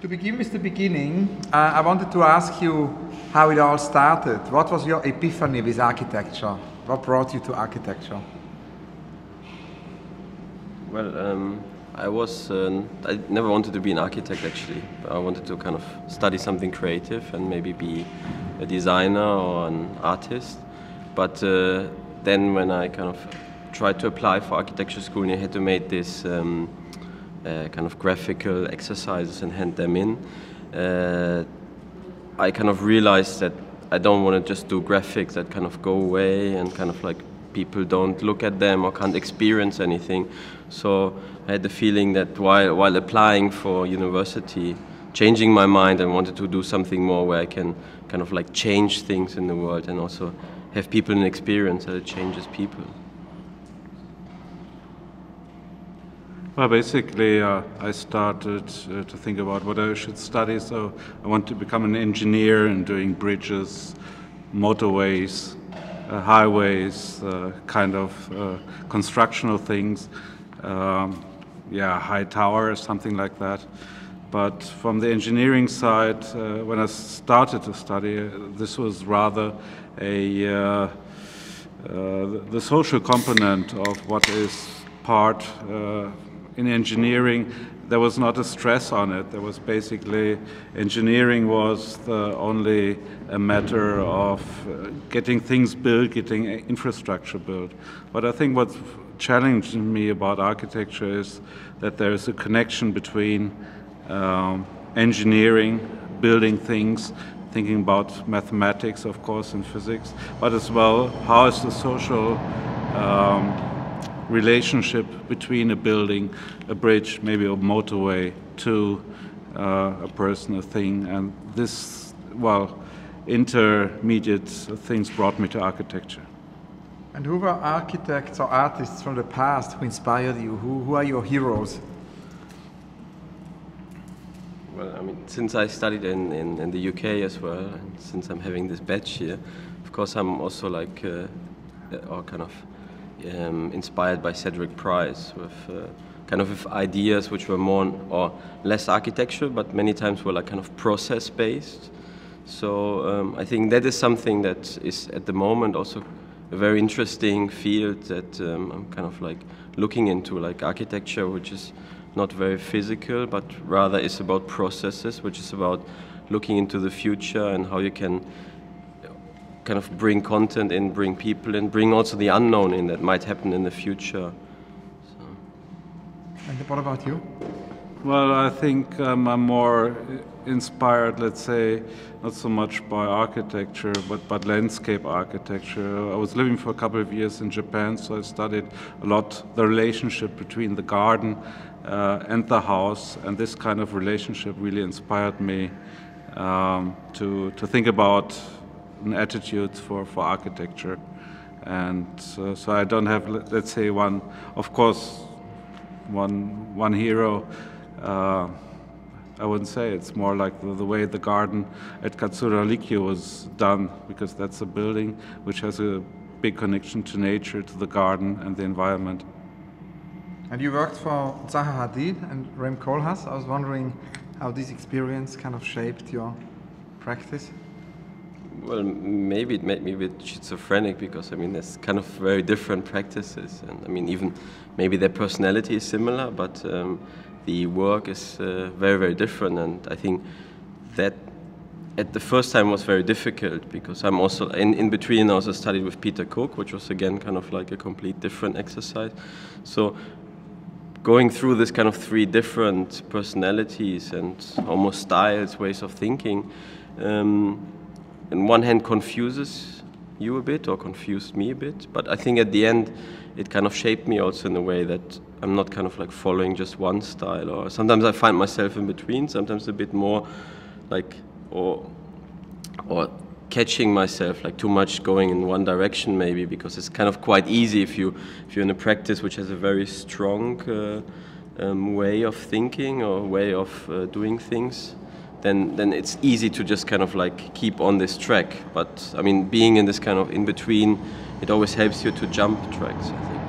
To begin with the beginning, I wanted to ask you how it all started. What was your epiphany with architecture? What brought you to architecture? Well, I never wanted to be an architect actually. I wanted to kind of study something creative and maybe be a designer or an artist. But then when I kind of tried to apply for architecture school and I had to make this kind of graphical exercises and hand them in, I kind of realized that I don't want to just do graphics that kind of go away and kind of like people don't look at them or can't experience anything. So I had the feeling that while applying for university, changing my mind and wanted to do something more where I can kind of like change things in the world and also have people an experience that it changes people. Well, basically, I started to think about what I should study. So I want to become an engineer and doing bridges, motorways, highways, kind of constructional things. High towers, something like that. But from the engineering side, when I started to study, this was rather the social component of what is part in engineering. There was not a stress on it. There was basically, engineering was only a matter of getting things built, getting infrastructure built. But I think what's challenging me about architecture is that there is a connection between engineering, building things, thinking about mathematics, of course, and physics, but as well, how is the social relationship between a building, a bridge, maybe a motorway, to a person, a thing. And this, well, intermediate things brought me to architecture. And who were architects or artists from the past who inspired you? Who are your heroes? Well, I mean, since I studied in the UK as well, and since I'm having this badge here, of course I'm also like, inspired by Cedric Price with kind of with ideas which were more or less architectural, but many times were like kind of process based. So I think that is something that is at the moment also a very interesting field that I'm kind of like looking into, like architecture, which is not very physical, but rather is about processes, which is about looking into the future and how you can kind of bring content in, bring people in, bring also the unknown in that might happen in the future. So. And what about you? Well, I think I'm more inspired, let's say, not so much by architecture, but landscape architecture. I was living for a couple of years in Japan, so I studied a lot the relationship between the garden and the house, and this kind of relationship really inspired me to think about an attitude for architecture. And so I don't have, let's say, one hero. I wouldn't say. It's more like the way the garden at Katsura-Rikyu was done, because that's a building which has a big connection to nature, to the garden and the environment. And you worked for Zaha Hadid and Rem Koolhaas. I was wondering how this experience kind of shaped your practice. Well, maybe it made me a bit schizophrenic, because I mean there's kind of very different practices, and I mean even maybe their personality is similar, but the work is very, very different. And I think that at the first time was very difficult, because I'm also in between I also studied with Peter Cook, which was again kind of like a complete different exercise. So going through this kind of three different personalities and almost styles, ways of thinking, on one hand confuses you a bit, or confused me a bit, but I think at the end it kind of shaped me also in a way that I'm not kind of like following just one style, or sometimes I find myself in between, sometimes a bit more like, or catching myself like too much going in one direction maybe, because it's kind of quite easy if you're in a practice which has a very strong way of thinking or way of doing things. Then it's easy to just kind of like keep on this track. But I mean, being in this kind of in between, it always helps you to jump tracks, I think.